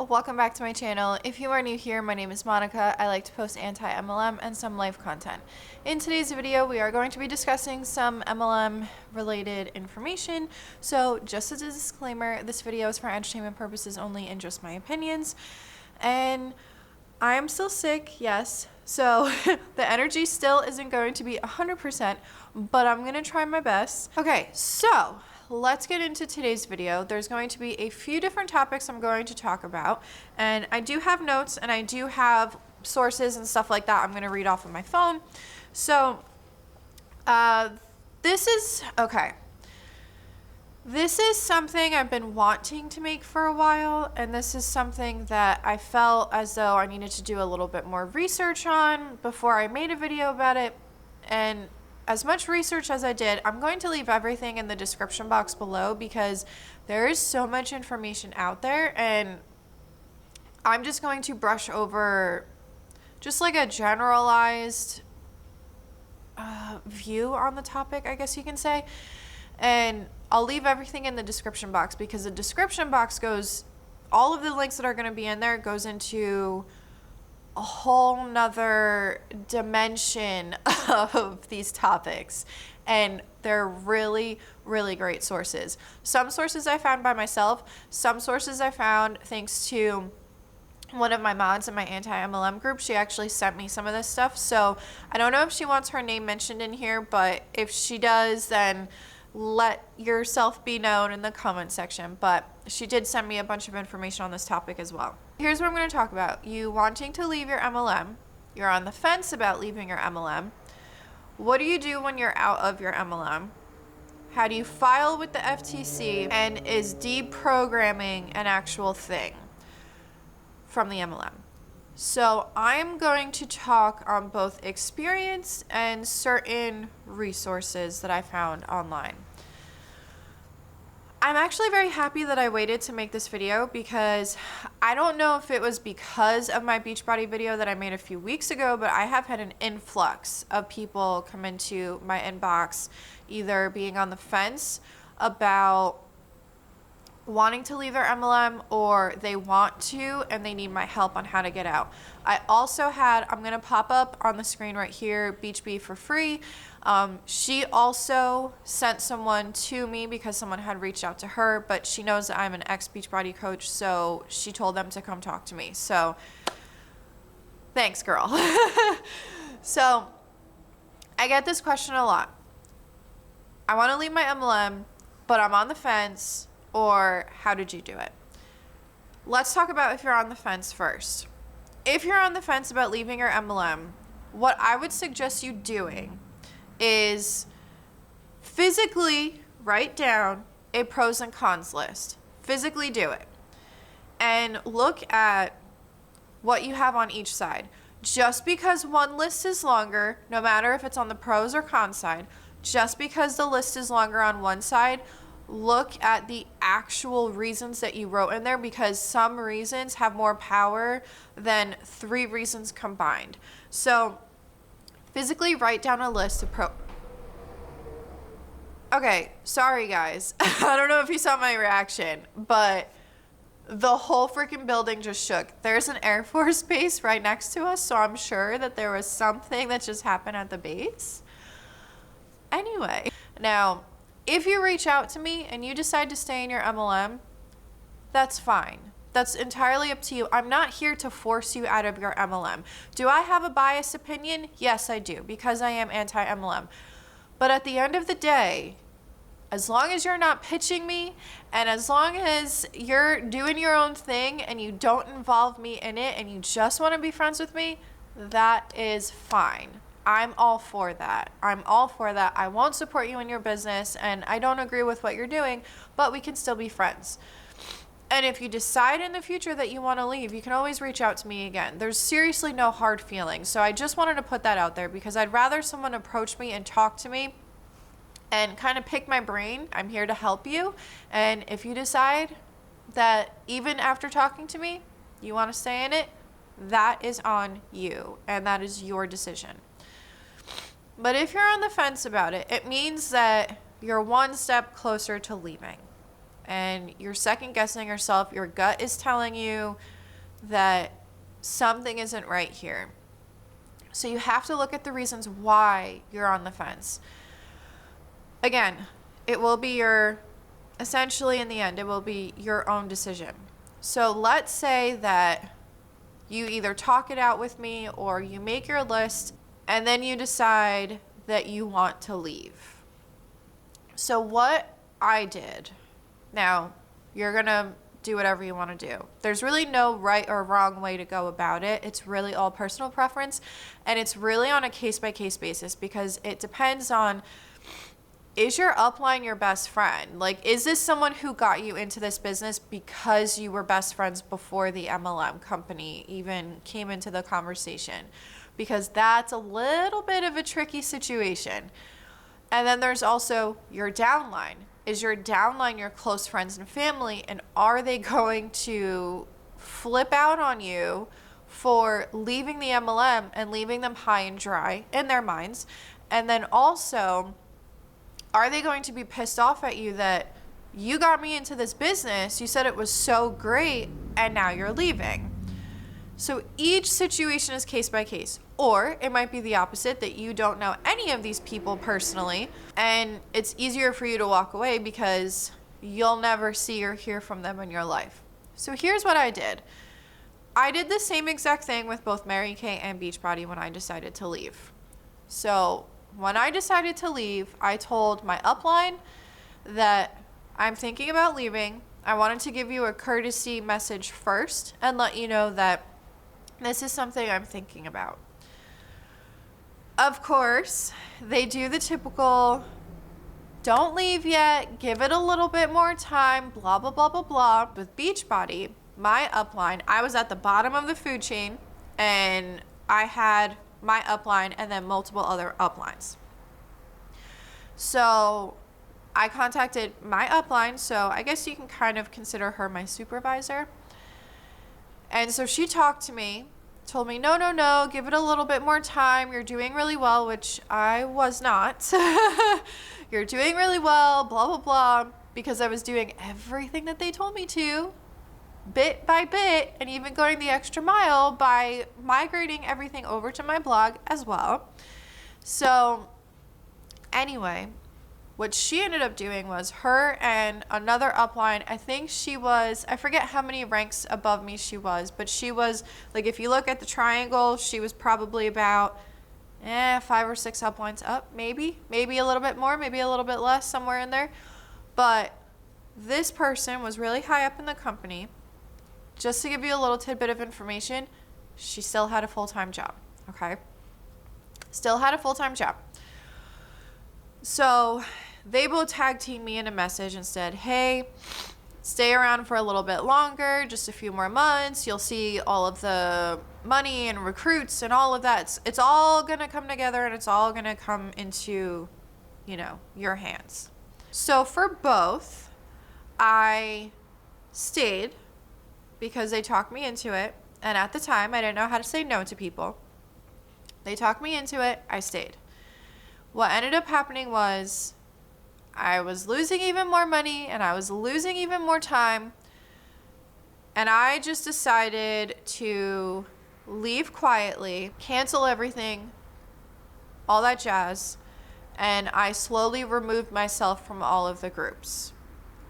welcome back to my channel. If you are new here, my name is Monica. I like to post anti-MLM and some life content. In today's video, we are going to be discussing some MLM related information. So just as a disclaimer, this video is for entertainment purposes only and just my opinions. And I am still sick, yes. So the energy still isn't going to be 100%, but I'm going to try my best. Okay, so let's get into today's video. There's going to be a few different topics I'm going to talk about, and I do have notes and I do have sources and stuff like that I'm going to read off of my phone. So this is something I've been wanting to make for a while, and this is something that I felt as though I needed to do a little bit more research on before I made a video about it. And as much research as I did, I'm going to leave everything in the description box below because there is so much information out there, and I'm just going to brush over just like a generalized view on the topic, I guess you can say. And I'll leave everything in the description box because the description box all of the links that are going to be in there goes into a whole nother dimension of these topics, and they're really, really great sources. Some sources I found by myself, some sources I found thanks to one of my mods in my anti-MLM group. She actually sent me some of this stuff, so I don't know if she wants her name mentioned in here, but if she does, then let yourself be known in the comment section. But she did send me a bunch of information on this topic as well. Here's what I'm going to talk about. You wanting to leave your MLM. You're on the fence about leaving your MLM. What do you do when you're out of your MLM? How do you file with the FTC? And is deprogramming an actual thing from the MLM? So I'm going to talk on both experience and certain resources that I found online. I'm actually very happy that I waited to make this video because I don't know if it was because of my Beachbody video that I made a few weeks ago, but I have had an influx of people come into my inbox either being on the fence about wanting to leave their MLM, or they want to and they need my help on how to get out. I also had, I'm going to pop up on the screen right here, Beach Bee for free. She also sent someone to me because someone had reached out to her, but she knows that I'm an ex-Beachbody coach, so she told them to come talk to me. So thanks, girl. So I get this question a lot. I want to leave my MLM, but I'm on the fence. Or how did you do it? Let's talk about if you're on the fence first. If you're on the fence about leaving your MLM, what I would suggest you doing is physically write down a pros and cons list. Physically do it. And look at what you have on each side. Just because one list is longer, no matter if it's on the pros or cons side, just because the list is longer on one side, look at the actual reasons that you wrote in there, because some reasons have more power than 3 reasons combined. So physically write down a list of Okay, sorry guys. I don't know if you saw my reaction, but the whole freaking building just shook. There's an Air Force base right next to us, so I'm sure that there was something that just happened at the base. Anyway, now if you reach out to me and you decide to stay in your MLM, that's fine. That's entirely up to you. I'm not here to force you out of your MLM. Do I have a biased opinion? Yes, I do, because I am anti-MLM. But at the end of the day, as long as you're not pitching me and as long as you're doing your own thing and you don't involve me in it and you just want to be friends with me, that is fine. I'm all for that. I'm all for that. I won't support you in your business, and I don't agree with what you're doing, but we can still be friends. And if you decide in the future that you want to leave, you can always reach out to me again. There's seriously no hard feelings. So I just wanted to put that out there because I'd rather someone approach me and talk to me and kind of pick my brain. I'm here to help you. And if you decide that even after talking to me, you want to stay in it, that is on you, and that is your decision. But if you're on the fence about it, it means that you're one step closer to leaving. and you're second guessing yourself, your gut is telling you that something isn't right here. So you have to look at the reasons why you're on the fence. Again, it will be essentially in the end, it will be your own decision. So let's say that you either talk it out with me or you make your list and then you decide that you want to leave. So what I did, now you're going to do whatever you want to do. There's really no right or wrong way to go about it. It's really all personal preference, and it's really on a case-by-case basis because it depends on, is your upline your best friend? Like, is this someone who got you into this business because you were best friends before the MLM company even came into the conversation? Because that's a little bit of a tricky situation. And then there's also your downline. Is your downline your close friends and family, and are they going to flip out on you for leaving the MLM and leaving them high and dry in their minds? And then also, are they going to be pissed off at you that you got me into this business, you said it was so great, and now you're leaving? So each situation is case by case. Or it might be the opposite, that you don't know any of these people personally, and it's easier for you to walk away because you'll never see or hear from them in your life. So here's what I did. I did the same exact thing with both Mary Kay and Beachbody when I decided to leave. So when I decided to leave, I told my upline that I'm thinking about leaving. I wanted to give you a courtesy message first and let you know that this is something I'm thinking about. Of course, they do the typical, don't leave yet, give it a little bit more time, blah, blah, blah, blah, blah. With Beachbody, my upline, I was at the bottom of the food chain, and I had my upline and then multiple other uplines. So I contacted my upline, so I guess you can kind of consider her my supervisor. And so she talked to me, told me, no, give it a little bit more time. You're doing really well, which I was not. You're doing really well, blah, blah, blah, because I was doing everything that they told me to, bit by bit, and even going the extra mile by migrating everything over to my blog as well. So anyway, what she ended up doing was her and another upline, I think she was, I forget how many ranks above me she was, but she was, like, if you look at the triangle, she was probably about 5 or 6 uplines up, maybe a little bit more, maybe a little bit less, somewhere in there. But this person was really high up in the company. Just to give you a little tidbit of information, she still had a full-time job, okay? Still had a full-time job. So they both tag teamed me in a message and said, hey, stay around for a little bit longer, just a few more months. You'll see all of the money and recruits and all of that. It's all going to come together, and it's all going to come into, your hands. So for both, I stayed because they talked me into it. And at the time, I didn't know how to say no to people. They talked me into it. I stayed. What ended up happening was I was losing even more money, and I was losing even more time. And I just decided to leave quietly, cancel everything, all that jazz. And I slowly removed myself from all of the groups.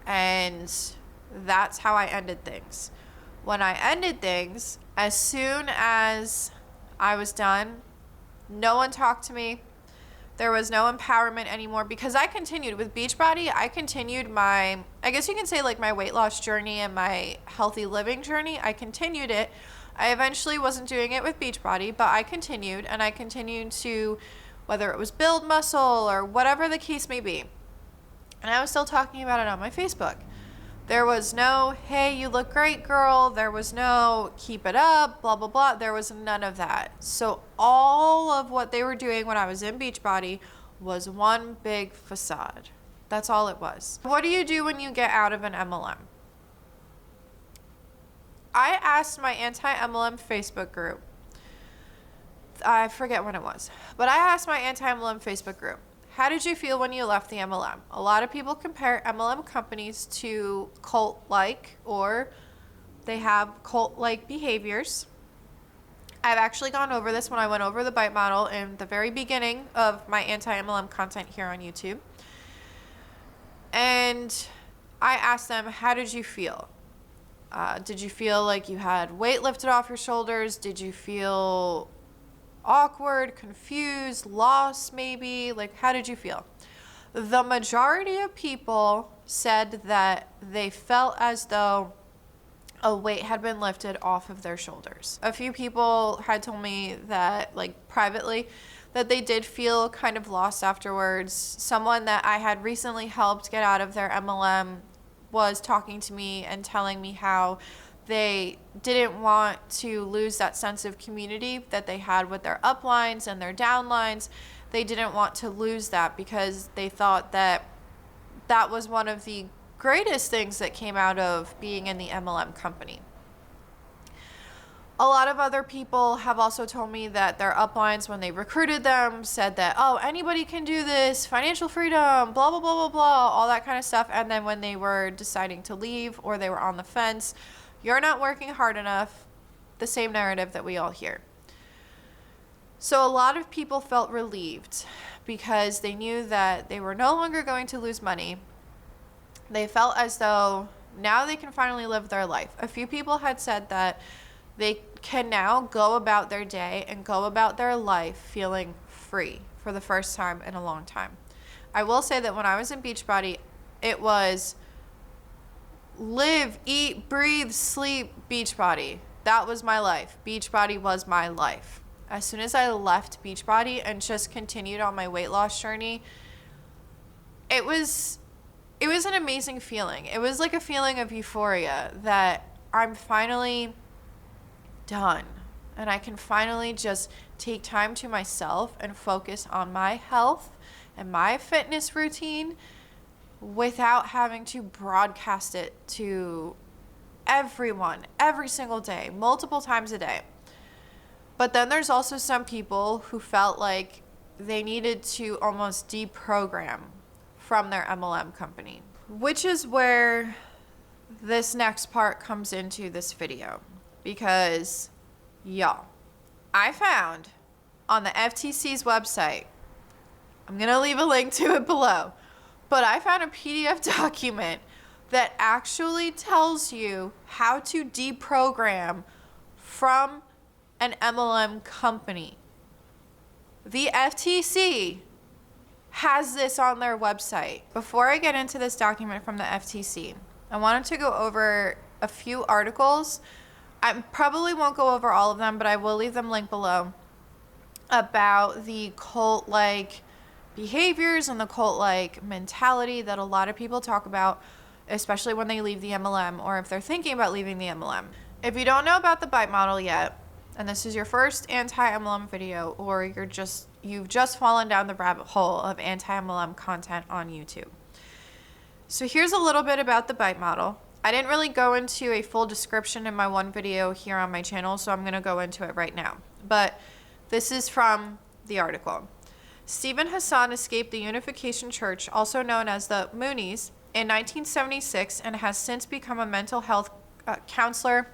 And that's how I ended things. When I ended things, as soon as I was done, no one talked to me. There was no empowerment anymore because I continued with Beachbody. I continued my, I guess you can say, like, my weight loss journey and my healthy living journey. I continued it. I eventually wasn't doing it with Beachbody, but I continued, and I continued to, whether it was build muscle or whatever the case may be. And I was still talking about it on my Facebook. There was no, hey, you look great, girl. There was no, keep it up, blah, blah, blah. There was none of that. So all of what they were doing when I was in Beachbody was one big facade. That's all it was. What do you do when you get out of an MLM? I asked my anti-MLM Facebook group, I forget when it was, but I asked my anti-MLM Facebook group, how did you feel when you left the MLM? A lot of people compare MLM companies to cult-like, or they have cult-like behaviors. I've actually gone over this when I went over the bite model in the very beginning of my anti-MLM content here on YouTube. And I asked them, how did you feel? Did you feel like you had weight lifted off your shoulders? Did you feel awkward, confused, lost maybe? Like, how did you feel? The majority of people said that they felt as though a weight had been lifted off of their shoulders. A few people had told me that, like privately, that they did feel kind of lost afterwards. Someone that I had recently helped get out of their MLM was talking to me and telling me how they didn't want to lose that sense of community that they had with their uplines and their downlines. They didn't want to lose that because they thought that that was one of the greatest things that came out of being in the MLM company. A lot of other people have also told me that their uplines, when they recruited them, said that, oh, anybody can do this, financial freedom, blah, blah, blah, blah, blah, all that kind of stuff. And then when they were deciding to leave or they were on the fence, you're not working hard enough, the same narrative that we all hear. So a lot of people felt relieved because they knew that they were no longer going to lose money. They felt as though now they can finally live their life. A few people had said that they can now go about their day and go about their life feeling free for the first time in a long time. I will say that when I was in Beachbody, it was live, eat, breathe, sleep, Beachbody. That was my life. Beachbody was my life. As soon as I left Beachbody and just continued on my weight loss journey, it was an amazing feeling. It was like a feeling of euphoria that I'm finally done and I can finally just take time to myself and focus on my health and my fitness routine without having to broadcast it to everyone every single day, multiple times a day. But then there's also some people who felt like they needed to almost deprogram from their MLM company, which is where this next part comes into this video. Because, y'all, I found on the FTC's website, I'm going to leave a link to it below, but I found a PDF document that actually tells you how to deprogram from an MLM company. The FTC has this on their website. Before I get into this document from the FTC, I wanted to go over a few articles. I probably won't go over all of them, but I will leave them linked below, about the cult-like behaviors and the cult-like mentality that a lot of people talk about, especially when they leave the MLM or if they're thinking about leaving the MLM. If you don't know about the bite model yet, and this is your first anti-MLM video, or you've just fallen down the rabbit hole of anti-MLM content on YouTube. So here's a little bit about the bite model. I didn't really go into a full description in my one video here on my channel, so I'm going to go into it right now. But this is from the article. Stephen Hassan escaped the Unification Church, also known as the Moonies, in 1976 and has since become a mental health counselor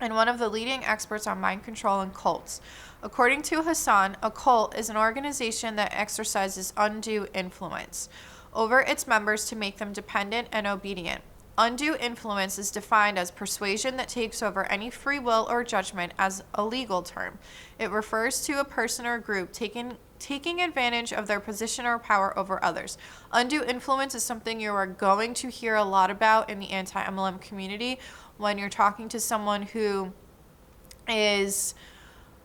and one of the leading experts on mind control and cults. According to Hassan, a cult is an organization that exercises undue influence over its members to make them dependent and obedient. Undue influence is defined as persuasion that takes over any free will or judgment as a legal term. It refers to a person or group taking advantage of their position or power over others. Undue influence is something you are going to hear a lot about in the anti-MLM community when you're talking to someone who is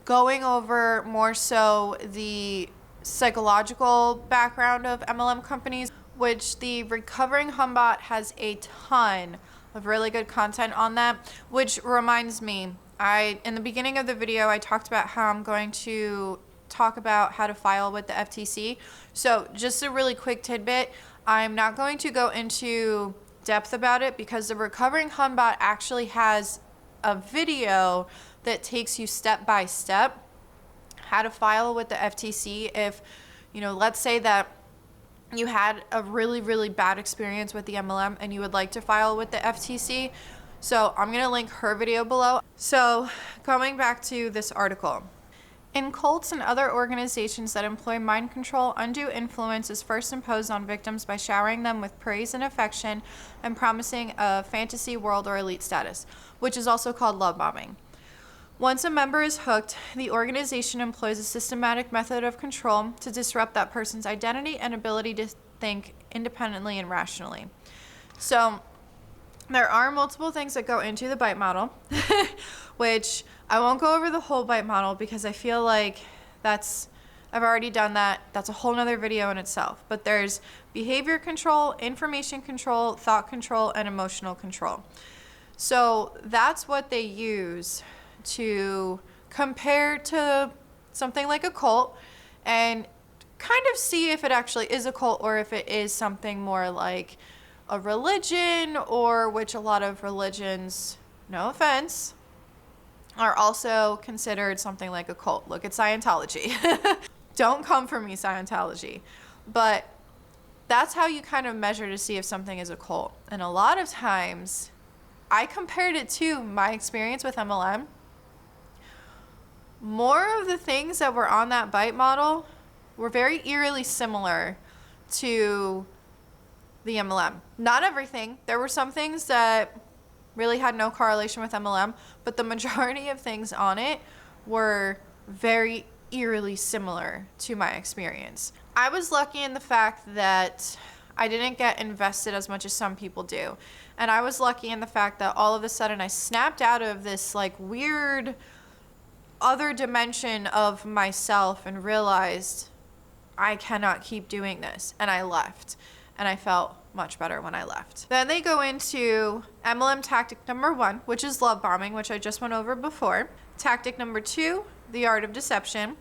going over more so the psychological background of MLM companies, which the Recovering Hunbot has a ton of really good content on that. Which reminds me, in the beginning of the video, I talked about how I'm going to talk about how to file with the FTC. So just a really quick tidbit, I'm not going to go into depth about it because the Recovering Hunbot actually has a video that takes you step by step how to file with the FTC if, let's say that you had a really, really bad experience with the MLM and you would like to file with the FTC. So I'm going to link her video below. So going back to this article. In cults and other organizations that employ mind control, undue influence is first imposed on victims by showering them with praise and affection and promising a fantasy world or elite status, which is also called love bombing. Once a member is hooked, the organization employs a systematic method of control to disrupt that person's identity and ability to think independently and rationally. So there are multiple things that go into the bite model, which I won't go over the whole bite model because I feel like I've already done that. That's a whole nother video in itself. But there's behavior control, information control, thought control, and emotional control. So that's what they use to compare to something like a cult and kind of see if it actually is a cult or if it is something more like a religion, or which a lot of religions, no offense, are also considered something like a cult. Look at Scientology. Don't come for me, Scientology. But that's how you kind of measure to see if something is a cult. And a lot of times, I compared it to my experience with MLM. More of the things that were on that bite model were very eerily similar to the MLM. Not everything. There were some things that really had no correlation with MLM, but the majority of things on it were very eerily similar to my experience. I was lucky in the fact that I didn't get invested as much as some people do. And I was lucky in the fact that all of a sudden I snapped out of this like weird other dimension of myself and realized I cannot keep doing this. And I left. And I felt much better when I left. Then they go into MLM tactic number 1, which is love bombing, which I just went over before. Tactic number 2, the art of deception.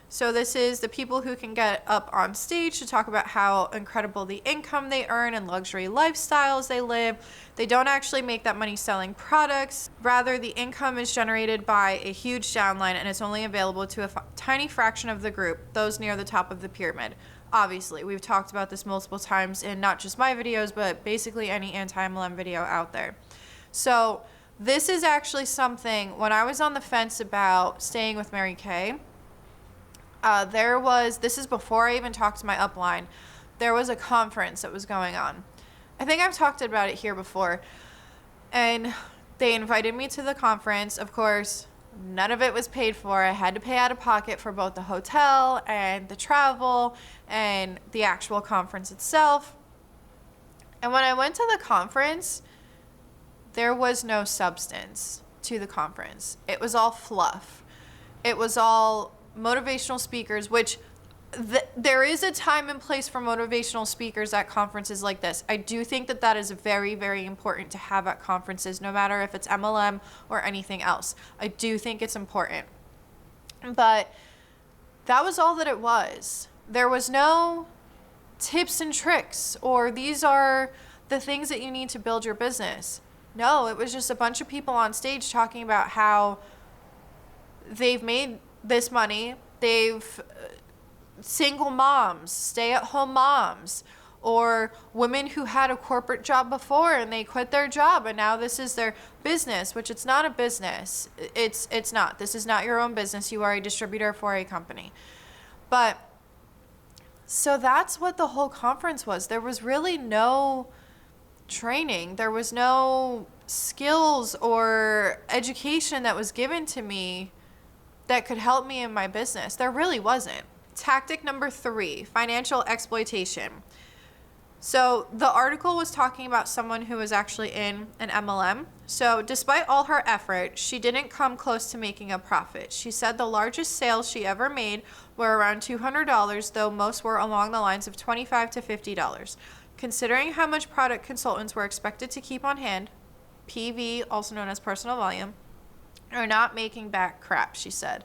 So this is the people who can get up on stage to talk about how incredible the income they earn and luxury lifestyles they live. They don't actually make that money selling products. Rather, the income is generated by a huge downline and it's only available to a tiny fraction of the group, those near the top of the pyramid. Obviously, we've talked about this multiple times in not just my videos, but basically any anti-MLM video out there. So this is actually something, when I was on the fence about staying with Mary Kay, this is before I even talked to my upline, there was a conference that was going on. I think I've talked about it here before. And they invited me to the conference. Of course, none of it was paid for. I had to pay out of pocket for both the hotel and the travel and the actual conference itself. And when I went to the conference, there was no substance to the conference. It was all fluff. It was all motivational speakers, which there is a time and place for motivational speakers at conferences like this. I do think that that is very, very important to have at conferences, no matter if it's MLM or anything else. I do think it's important. But that was all that it was. There was no tips and tricks or these are the things that you need to build your business. No, it was just a bunch of people on stage talking about how they've made this money. Single moms, stay-at-home moms, or women who had a corporate job before and they quit their job and now this is their business, which it's not a business. It's not. This is not your own business. You are a distributor for a company. But so that's what the whole conference was. There was really no training. There was no skills or education that was given to me that could help me in my business. There really wasn't. Tactic number 3, financial exploitation. So the article was talking about someone who was actually in an MLM. So despite all her effort, she didn't come close to making a profit. She said the largest sales she ever made were around $200, though most were along the lines of $25 to $50. Considering how much product consultants were expected to keep on hand, PV, also known as personal volume, are not making back crap, she said.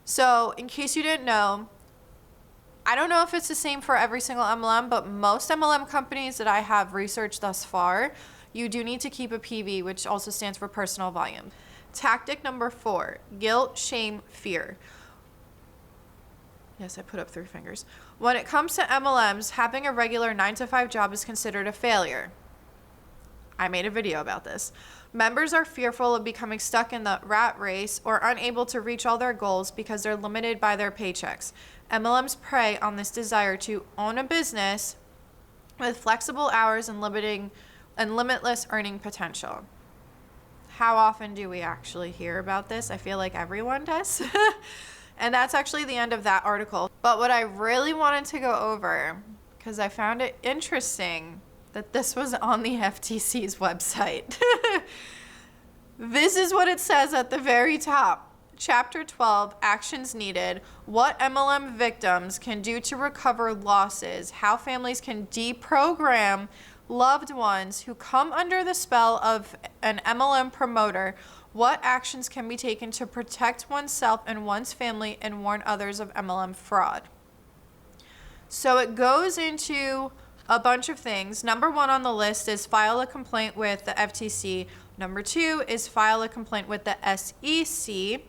So in case you didn't know, I don't know if it's the same for every single MLM, but most MLM companies that I have researched thus far, you do need to keep a PV, which also stands for personal volume. Tactic number 4, guilt, shame, fear. Yes, I put up 3 fingers. When it comes to MLMs, having a regular 9-to-5 job is considered a failure. I made a video about this. Members are fearful of becoming stuck in the rat race or unable to reach all their goals because they're limited by their paychecks. MLMs prey on this desire to own a business with flexible hours and limitless earning potential. How often do we actually hear about this? I feel like everyone does. And that's actually the end of that article. But what I really wanted to go over, because I found it interesting that this was on the FTC's website. This is what it says at the very top. Chapter 12, Actions Needed, What MLM Victims Can Do to Recover Losses, How Families Can Deprogram Loved Ones Who Come Under the Spell of an MLM Promoter, What Actions Can Be Taken to Protect Oneself and One's Family and Warn Others of MLM Fraud. So it goes into a bunch of things. Number 1 on the list is file a complaint with the FTC. Number 2 is file a complaint with the SEC.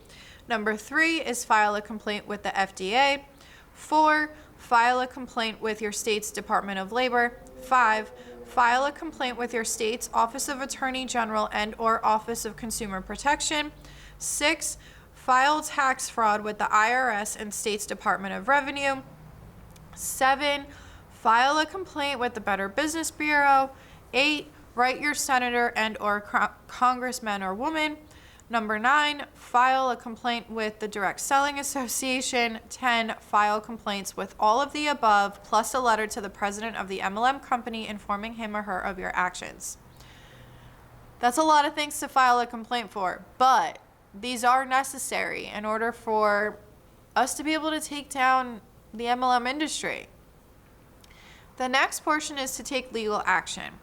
Number 3 is file a complaint with the FDA. 4, file a complaint with your state's Department of Labor. 5, file a complaint with your state's Office of Attorney General and or Office of Consumer Protection. 6, file tax fraud with the IRS and state's Department of Revenue. 7, file a complaint with the Better Business Bureau. 8, write your senator and or congressman or woman. Number 9, file a complaint with the Direct Selling Association. 10, file complaints with all of the above, plus a letter to the president of the MLM company informing him or her of your actions. That's a lot of things to file a complaint for, but these are necessary in order for us to be able to take down the MLM industry. The next portion is to take legal action.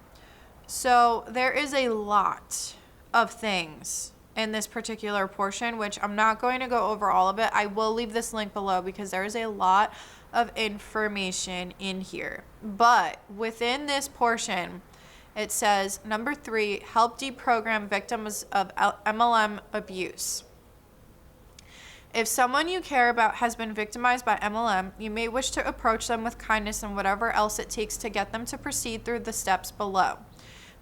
So there is a lot of things in this particular portion, which I'm not going to go over all of it. I will leave this link below because there is a lot of information in here. But within this portion, it says, number 3, help deprogram victims of MLM abuse. If someone you care about has been victimized by MLM, you may wish to approach them with kindness and whatever else it takes to get them to proceed through the steps below.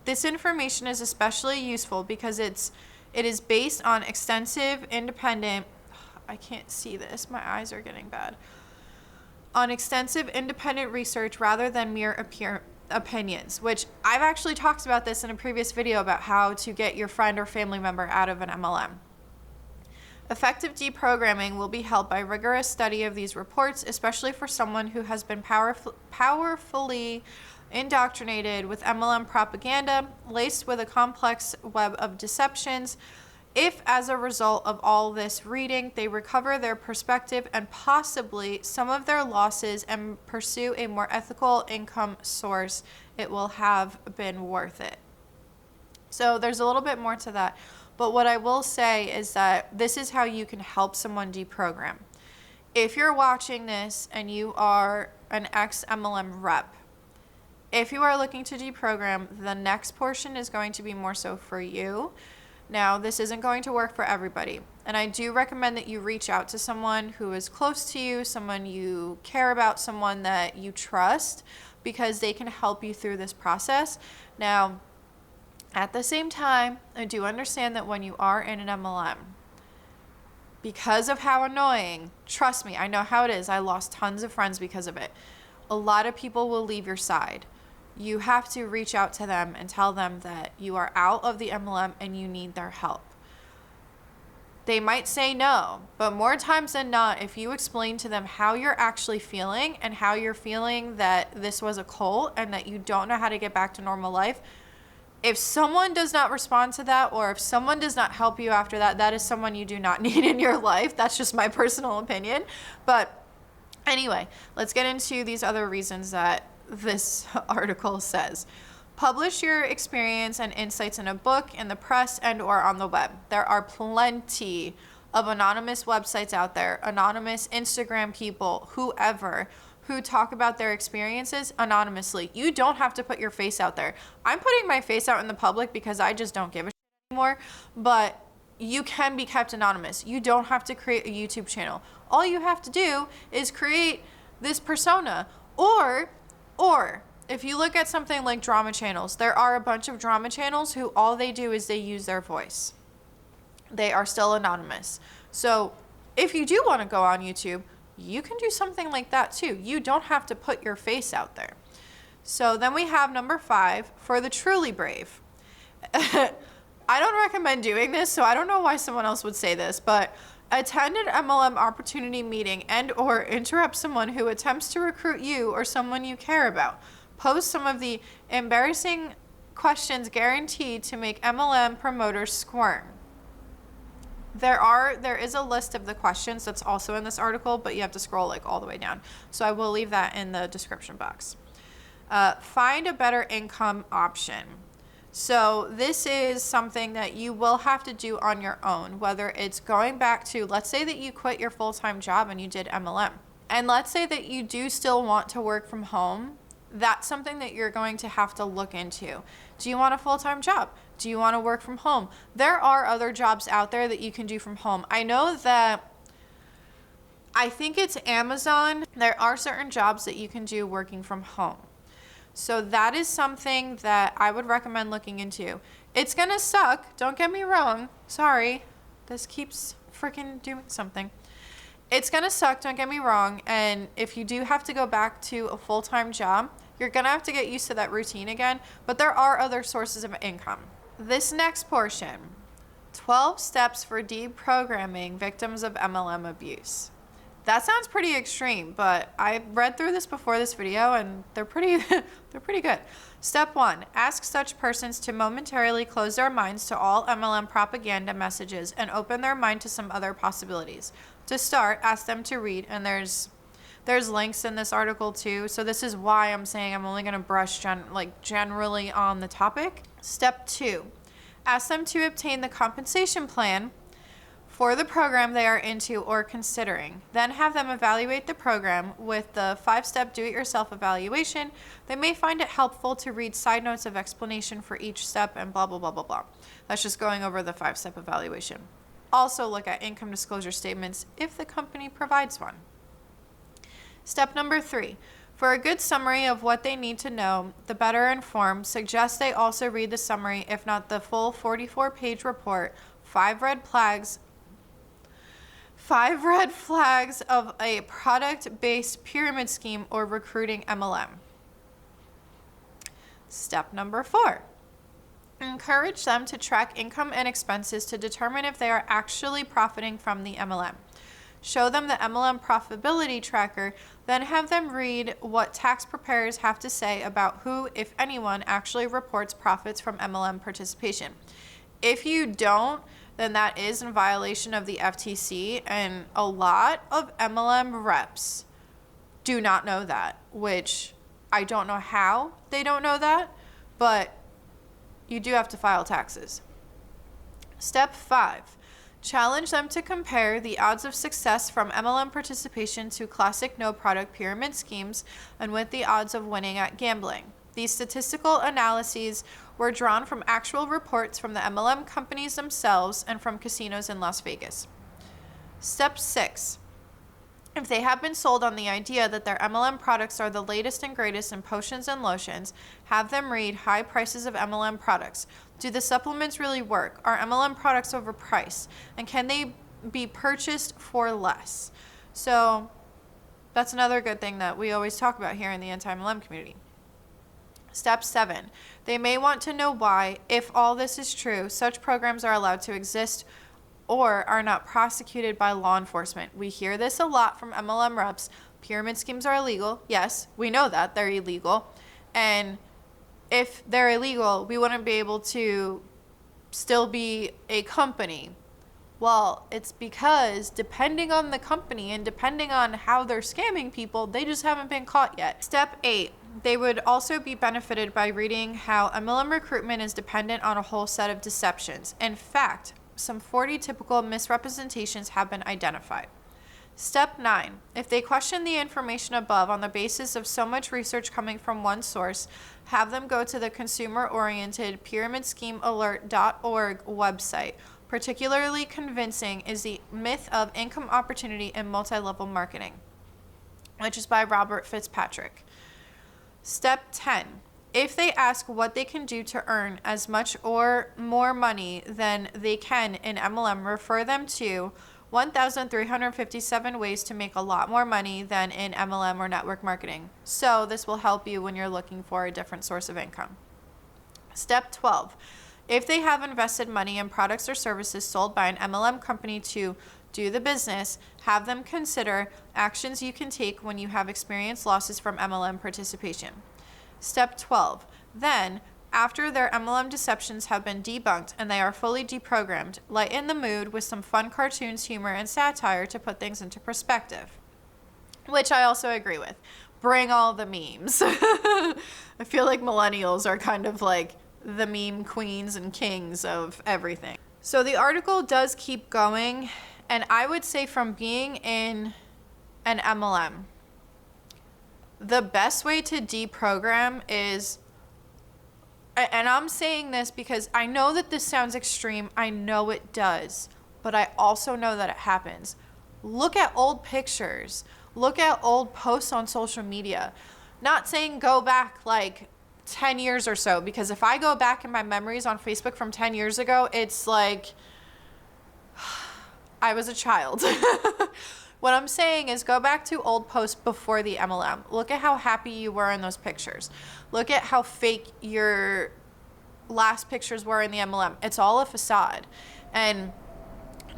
This information is especially useful because it is based on extensive independent, I can't see this, my eyes are getting bad, on extensive independent research rather than mere opinions, which I've actually talked about this in a previous video about how to get your friend or family member out of an MLM. Effective deprogramming will be helped by rigorous study of these reports, especially for someone who has been powerfully indoctrinated with MLM propaganda, laced with a complex web of deceptions. If, as a result of all this reading, they recover their perspective and possibly some of their losses and pursue a more ethical income source, it will have been worth it. So there's a little bit more to that. But what I will say is that this is how you can help someone deprogram. If you're watching this and you are an ex-MLM rep, if you are looking to deprogram, the next portion is going to be more so for you. Now, this isn't going to work for everybody. And I do recommend that you reach out to someone who is close to you, someone you care about, someone that you trust, because they can help you through this process. Now, at the same time, I do understand that when you are in an MLM, because of how annoying, trust me, I know how it is. I lost tons of friends because of it. A lot of people will leave your side. You have to reach out to them and tell them that you are out of the MLM and you need their help. They might say no, but more times than not, if you explain to them how you're actually feeling and how you're feeling that this was a cult and that you don't know how to get back to normal life, if someone does not respond to that, or if someone does not help you after that, that is someone you do not need in your life. That's just my personal opinion. But anyway, let's get into these other reasons that this article says. Publish your experience and insights in a book, in the press, and or on the web. There are plenty of anonymous websites out there, anonymous Instagram people, whoever, who talk about their experiences anonymously. You don't have to put your face out there. I'm putting my face out in the public because I just don't give a shit anymore. But you can be kept anonymous. You don't have to create a YouTube channel. All you have to do is create this persona. Or if you look at something like drama channels, there are a bunch of drama channels who all they do is they use their voice. They are still anonymous. So if you do want to go on YouTube, you can do something like that too. You don't have to put your face out there. So then we have number 5 for the truly brave. I don't recommend doing this, so I don't know why someone else would say this, but attend an MLM opportunity meeting and or interrupt someone who attempts to recruit you or someone you care about. Pose some of the embarrassing questions guaranteed to make MLM promoters squirm. There is a list of the questions that's also in this article, but you have to scroll like all the way down. So I will leave that in the description box. Find a better income option. So this is something that you will have to do on your own, whether it's going back to, let's say that you quit your full-time job and you did MLM. And let's say that you do still want to work from home. That's something that you're going to have to look into. Do you want a full-time job? Do you want to work from home? There are other jobs out there that you can do from home. I know that, I think it's Amazon. There are certain jobs that you can do working from home. So that is something that I would recommend looking into. It's going to suck. Don't get me wrong. Sorry. This keeps freaking doing something. It's going to suck. Don't get me wrong. And if you do have to go back to a full-time job, you're going to have to get used to that routine again. But there are other sources of income. This next portion, 12 steps for deprogramming victims of MLM abuse. That sounds pretty extreme, but I read through this before this video and they're pretty good. Step 1, ask such persons to momentarily close their minds to all MLM propaganda messages and open their mind to some other possibilities. To start, ask them to read, and there's links in this article too. So this is why I'm saying I'm only going to brush generally on the topic. Step 2, ask them to obtain the compensation plan for the program they are into or considering. Then have them evaluate the program with the 5-step do-it-yourself evaluation. They may find it helpful to read side notes of explanation for each step and blah, blah, blah, blah, blah. That's just going over the 5-step evaluation. Also look at income disclosure statements if the company provides one. Step number 3. For a good summary of what they need to know, the better informed, suggest they also read the summary, if not the full 44-page report, 5 red flags of a product-based pyramid scheme or recruiting MLM. Step number 4. Encourage them to track income and expenses to determine if they are actually profiting from the MLM. Show them the MLM profitability tracker, then have them read what tax preparers have to say about who, if anyone, actually reports profits from MLM participation. If you don't, then that is in violation of the FTC, and a lot of MLM reps do not know that, which I don't know how they don't know that, but you do have to file taxes. Step 5. Challenge them to compare the odds of success from MLM participation to classic no-product pyramid schemes and with the odds of winning at gambling. These statistical analyses were drawn from actual reports from the MLM companies themselves and from casinos in Las Vegas. Step 6. If they have been sold on the idea that their MLM products are the latest and greatest in potions and lotions, have them read high prices of MLM products. Do the supplements really work? Are MLM products overpriced? And can they be purchased for less? So that's another good thing that we always talk about here in the anti-MLM community. Step 7. They may want to know why, if all this is true, such programs are allowed to exist or are not prosecuted by law enforcement. We hear this a lot from MLM reps. Pyramid schemes are illegal. Yes, we know that. They're illegal. And if they're illegal, we wouldn't be able to still be a company. Well, it's because depending on the company and depending on how they're scamming people, they just haven't been caught yet. Step 8. They would also be benefited by reading how MLM recruitment is dependent on a whole set of deceptions. In fact, some 40 typical misrepresentations have been identified. Step 9. If they question the information above on the basis of so much research coming from one source, have them go to the consumer-oriented pyramidschemealert.org website. Particularly convincing is the myth of income opportunity in multi-level marketing, which is by Robert Fitzpatrick. Step 10. If they ask what they can do to earn as much or more money than they can in MLM, refer them to 1,357 ways to make a lot more money than in MLM or network marketing. So this will help you when you're looking for a different source of income. Step 12. If they have invested money in products or services sold by an MLM company to do the business, have them consider actions you can take when you have experienced losses from MLM participation. Step 12. Then, after their MLM deceptions have been debunked and they are fully deprogrammed, lighten the mood with some fun cartoons, humor, and satire to put things into perspective. Which I also agree with. Bring all the memes. I feel like millennials are kind of like the meme queens and kings of everything. So the article does keep going, and I would say from being in an MLM, the best way to deprogram is, and I'm saying this because I know that this sounds extreme, I know it does, but I also know that it happens. Look at old pictures, look at old posts on social media. Not saying go back like 10 years or so, because if I go back in my memories on Facebook from 10 years ago, it's like I was a child. What I'm saying is go back to old posts before the MLM. Look at how happy you were in those pictures. Look at how fake your last pictures were in the MLM. It's all a facade. And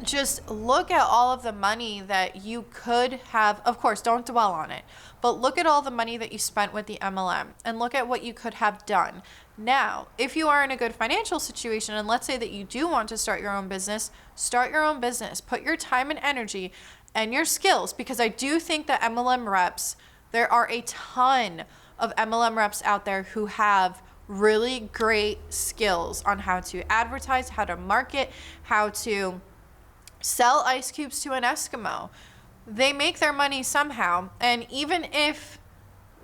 just look at all of the money that you could have. Of course, don't dwell on it, but look at all the money that you spent with the MLM and look at what you could have done. Now, if you are in a good financial situation, and let's say that you do want to start your own business, start your own business. Put your time and energy and your skills, because I do think that MLM reps, there are a ton of MLM reps out there who have really great skills on how to advertise, how to market, how to sell ice cubes to an Eskimo. They make their money somehow. And even if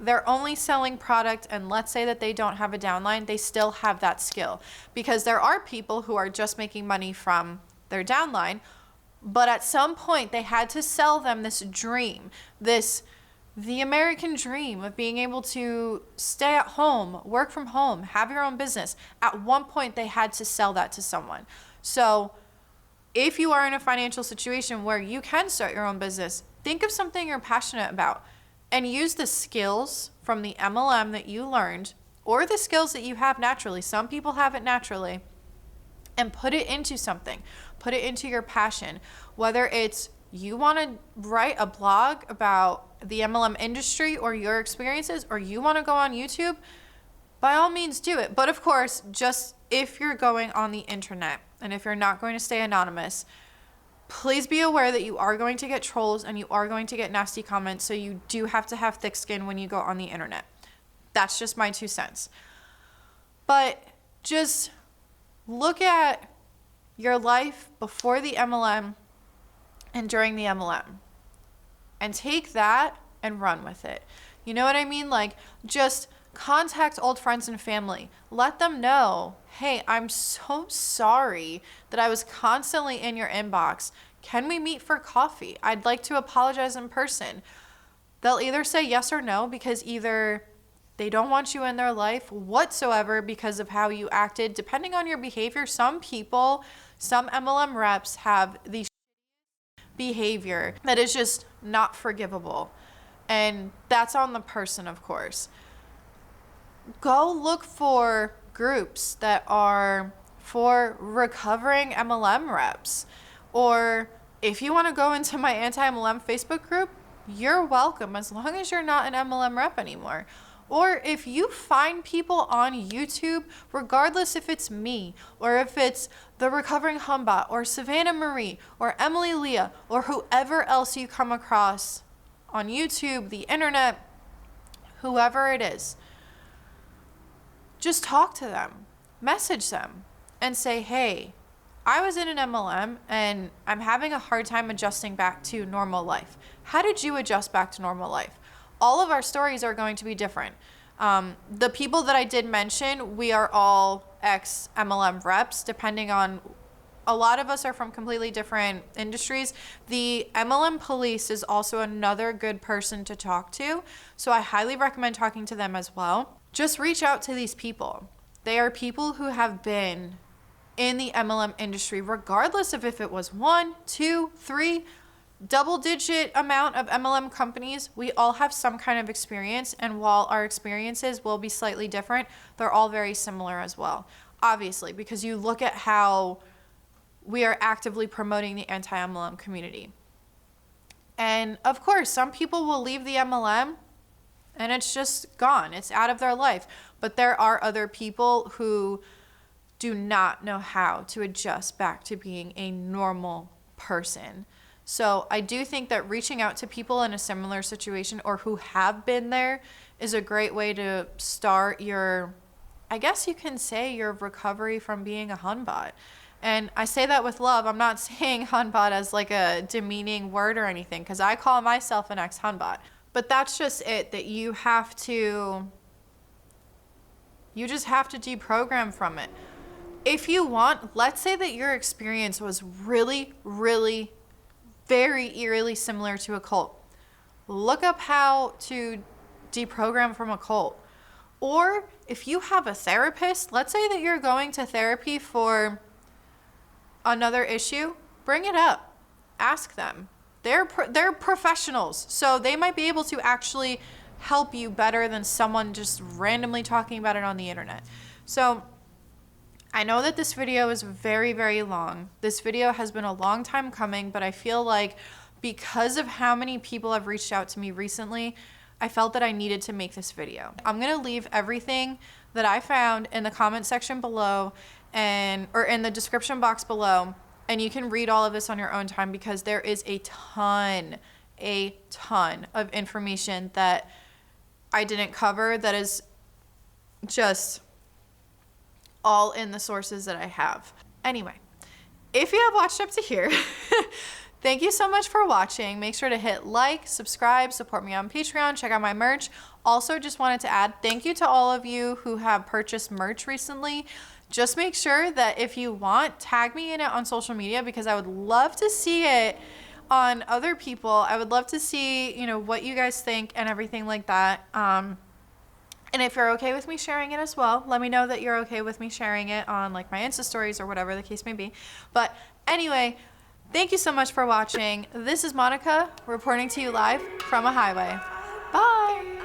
they're only selling product and let's say that they don't have a downline, they still have that skill, because there are people who are just making money from their downline, but at some point they had to sell them this dream, the American dream of being able to stay at home, work from home, have your own business. At one point they had to sell that to someone. So if you are in a financial situation where you can start your own business, think of something you're passionate about and use the skills from the MLM that you learned, or the skills that you have naturally. Some people have it naturally, and put it into something. Put it into your passion. Whether it's you want to write a blog about the MLM industry or your experiences, or you want to go on YouTube, by all means do it. But of course, just if you're going on the internet and if you're not going to stay anonymous, please be aware that you are going to get trolls and you are going to get nasty comments. So you do have to have thick skin when you go on the internet. That's just my 2 cents. But just look at your life before the MLM and during the MLM and take that and run with it. You know what I mean? Like, just contact old friends and family. Let them know, hey, I'm so sorry that I was constantly in your inbox. Can we meet for coffee? I'd like to apologize in person. They'll either say yes or no, because either they don't want you in their life whatsoever because of how you acted, depending on your behavior. Some people, some MLM reps have the behavior that is just not forgivable. And that's on the person, of course. Go look for groups that are for recovering MLM reps. Or if you want to go into my anti-MLM Facebook group, you're welcome, as long as you're not an MLM rep anymore. Or if you find people on YouTube, regardless if it's me or if it's the Recovering Hunbot or Savannah Marie or Emily Leah or whoever else you come across on YouTube, the internet, whoever it is, just talk to them, message them, and say, hey, I was in an MLM and I'm having a hard time adjusting back to normal life. How did you adjust back to normal life? All of our stories are going to be different. The people that I did mention, we are all ex-MLM reps, depending on a lot of us are from completely different industries. The MLM police is also another good person to talk to. So I highly recommend talking to them as well. Just reach out to these people. They are people who have been in the MLM industry, regardless of if it was 1, 2, 3, double-digit amount of MLM companies. We all have some kind of experience, and while our experiences will be slightly different, they're all very similar as well. Obviously, because you look at how we are actively promoting the anti-MLM community. And of course, some people will leave the MLM and it's just gone. It's out of their life. But there are other people who do not know how to adjust back to being a normal person. So I do think that reaching out to people in a similar situation or who have been there is a great way to start your, I guess you can say, your recovery from being a Hunbot. And I say that with love. I'm not saying Hunbot as like a demeaning word or anything, because I call myself an ex-Hunbot. But that's just it, that you just have to deprogram from it. If you want, let's say that your experience was really, really, very eerily similar to a cult. Look up how to deprogram from a cult. Or if you have a therapist, let's say that you're going to therapy for another issue, bring it up. Ask them. They're professionals, so they might be able to actually help you better than someone just randomly talking about it on the internet. So I know that this video is very, very long. This video has been a long time coming, but I feel like because of how many people have reached out to me recently, I felt that I needed to make this video. I'm gonna leave everything that I found in the comment section below or in the description box below, and you can read all of this on your own time, because there is a ton of information that I didn't cover that is just all in the sources that I have. Anyway, if you have watched up to here, thank you so much for watching. Make sure to hit like, subscribe, support me on Patreon, check out my merch. Also, just wanted to add thank you to all of you who have purchased merch recently. Just make sure that if you want, tag me in it on social media, because I would love to see it on other people. I would love to see, what you guys think and everything like that. And if you're okay with me sharing it as well, let me know that you're okay with me sharing it on like my Insta stories or whatever the case may be. But anyway, thank you so much for watching. This is Monica reporting to you live from a highway. Bye.